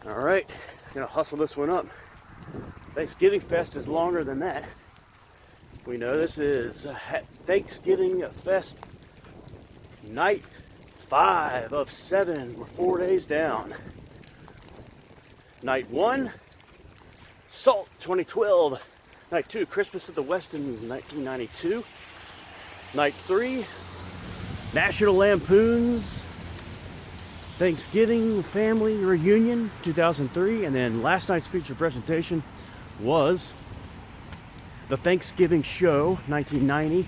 All right, gonna hustle this one up. Thanksgivingfest is longer than that. We know this is Thanksgivingfest night 5 of 7. We're 4 days down. Night 1, Salt 2012. Night 2, Christmas at the Westons 1992. Night 3, National Lampoon's Thanksgiving Family Reunion 2003. And then last night's feature presentation was The Thanksgiving Show 1990.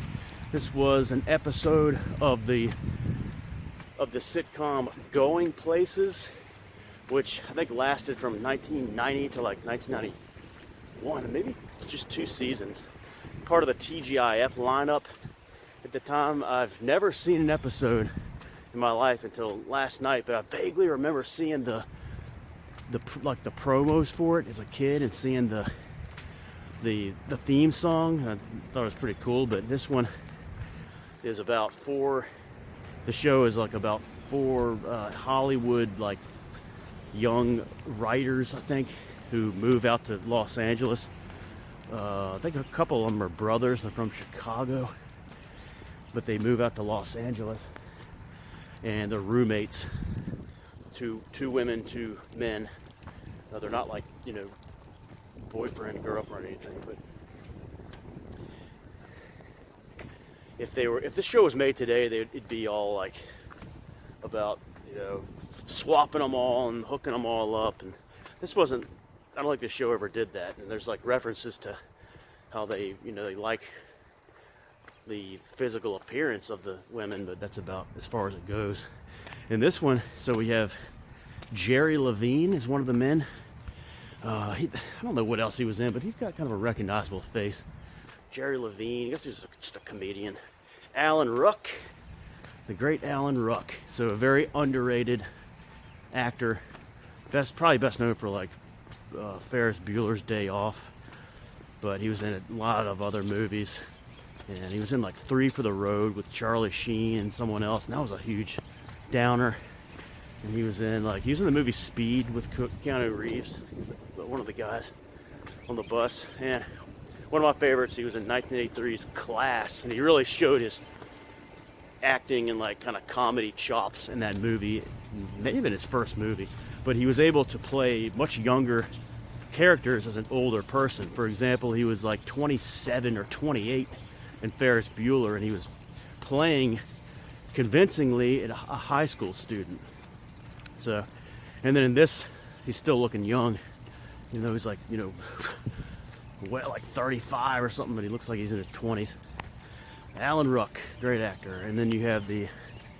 This was an episode of the sitcom Going Places, which I think lasted from 1990 to like 1991, maybe just 2 seasons. Part of the TGIF lineup at the time. I've never seen an episode in my life until last night, but I vaguely remember seeing the promos for it as a kid and seeing the theme song. I thought it was pretty cool. But this one is about 4. The show is like about 4 Hollywood like young writers, I think, who move out to Los Angeles. I think a couple of them are brothers. They're from Chicago, but they move out to Los Angeles, and they're roommates. Two women, 2 men. They're not like, boyfriend, girlfriend, or anything. But if the show was made today, it'd be all like about swapping them all and hooking them all up. And this wasn't. I don't think the show ever did that. And there's like references to how they like the physical appearance of the women, but that's about as far as it goes. In this one, so we have Jerry Levine is one of the men. I don't know what else he was in, but he's got kind of a recognizable face. Jerry Levine, I guess he's just a comedian. Alan Ruck, the great Alan Ruck. So a very underrated actor. Probably best known for like Ferris Bueller's Day Off, but he was in a lot of other movies. And he was in like 3 for the Road with Charlie Sheen and someone else, and that was a huge downer. And he was in the movie Speed with Keanu Reeves, one of the guys on the bus. And one of my favorites, he was in 1983's Class, and he really showed his acting and like kind of comedy chops in that movie. Maybe even his first movie, but he was able to play much younger characters as an older person. For example, he was like 27 or 28 in Ferris Bueller, and he was playing convincingly a high school student. So, and then in this, he's still looking young. He's like, like 35 or something, but he looks like he's in his 20s. Alan Ruck, great actor. And then you have the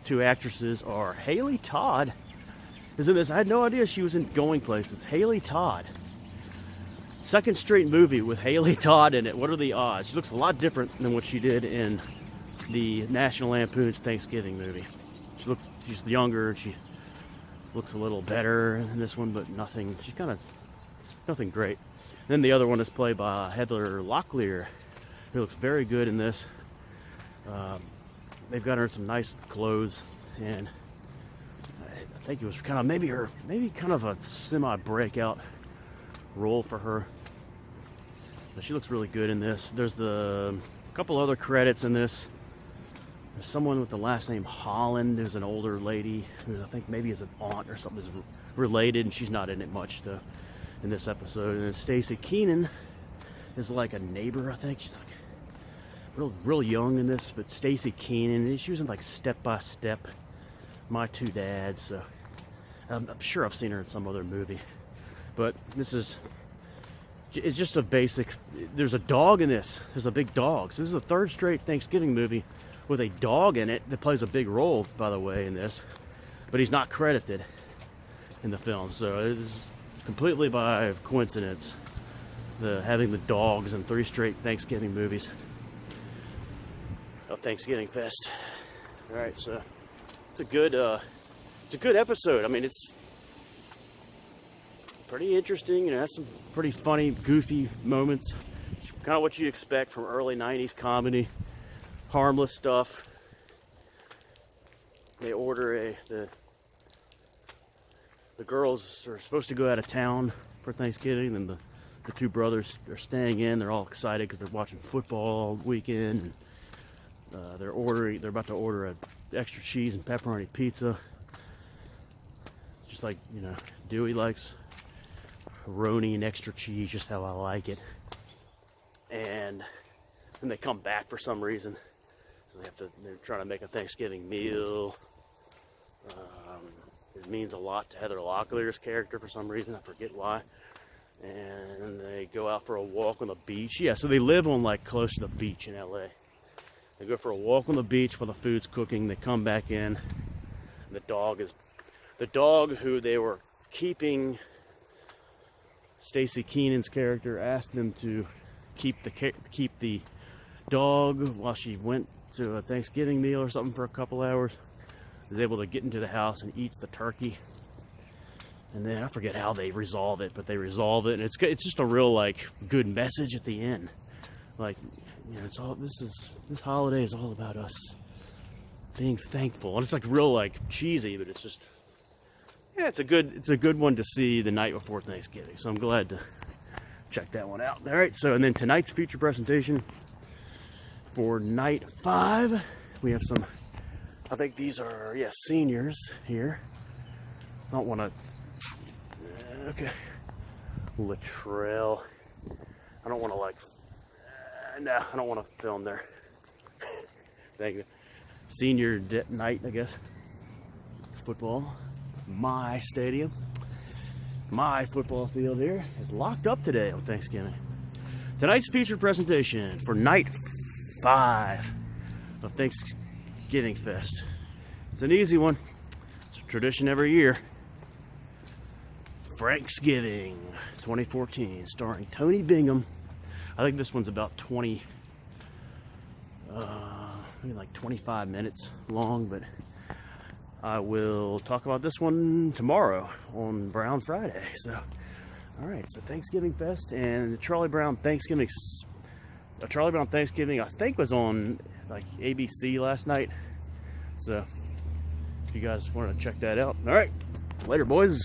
2 actresses are Haley Todd is in this. I had no idea she was in Going Places. Haley Todd. Second straight movie with Haley Todd in it. What are the odds? She looks a lot different than what she did in the National Lampoon's Thanksgiving movie. She's younger, and she looks a little better in this one, but nothing great. Then the other one is played by Heather Locklear, who looks very good in this. They've got her in some nice clothes, and I think it was maybe kind of a semi-breakout role for her. But she looks really good in this. There's a couple other credits in this. There's someone with the last name Holland. There's an older lady who I think maybe is an aunt or something, is related, and she's not in it much though in this episode. And then Stacy Keenan is like a neighbor, I think. She's like real young in this, but Stacy Keenan, she was in like Step by Step, My 2 Dads. So I'm sure I've seen her in some other movie. But it's just a basic. There's a dog in this. There's a big dog. So this is the 3rd straight Thanksgiving movie with a dog in it that plays a big role, by the way, in this. But he's not credited in the film. So it is completely by coincidence, having the dogs in 3 straight Thanksgiving movies of Thanksgivingfest. All right, so it's a good episode. I mean, it's pretty interesting. Has some pretty funny, goofy moments. Kind of what you expect from early 90s comedy. Harmless stuff. They order the the girls are supposed to go out of town for Thanksgiving, and the two brothers are staying in. They're all excited because they're watching football all weekend. And, they're about to order a extra cheese and pepperoni pizza, just like, you know, Dewey likes pepperoni and extra cheese, just how I like it. And then they come back for some reason, so they're trying to make a Thanksgiving meal. It means a lot to Heather Locklear's character for some reason, I forget why. And they go out for a walk on the beach. Yeah, so they live on, like, close to the beach in LA. They go for a walk on the beach while the food's cooking. They come back in. And the dog who they were keeping, Stacey Keenan's character asked them to keep the dog while she went to a Thanksgiving meal or something for a couple hours. Is able to get into the house and eats the turkey. And then I forget how they resolve it, but they resolve it, and it's just a real, like, good message at the end. Like, you know, this holiday is all about us being thankful. And it's like real, like, cheesy, but it's just, yeah, it's a good one to see the night before Thanksgiving. So I'm glad to check that one out. All right, so and then tonight's feature presentation for night 5, we have some, I think these are, yeah, seniors here. I don't want to, okay, Latrell. I don't want to, like, no, I don't want to film there. Thank you. Senior night, I guess. Football. My stadium. My football field here is locked up today on Thanksgiving. Tonight's featured presentation for night 5 of Thanksgivingfest. It's an easy one. It's a tradition every year. Thanksgiving 2014, starring Tony Bingham. I think this one's about 20, maybe like 25 minutes long, but I will talk about this one tomorrow on Brown Friday. So, all right, so Thanksgivingfest and the Charlie Brown Thanksgiving, I think was on like ABC last night. So, if you guys want to check that out, all right, later, boys.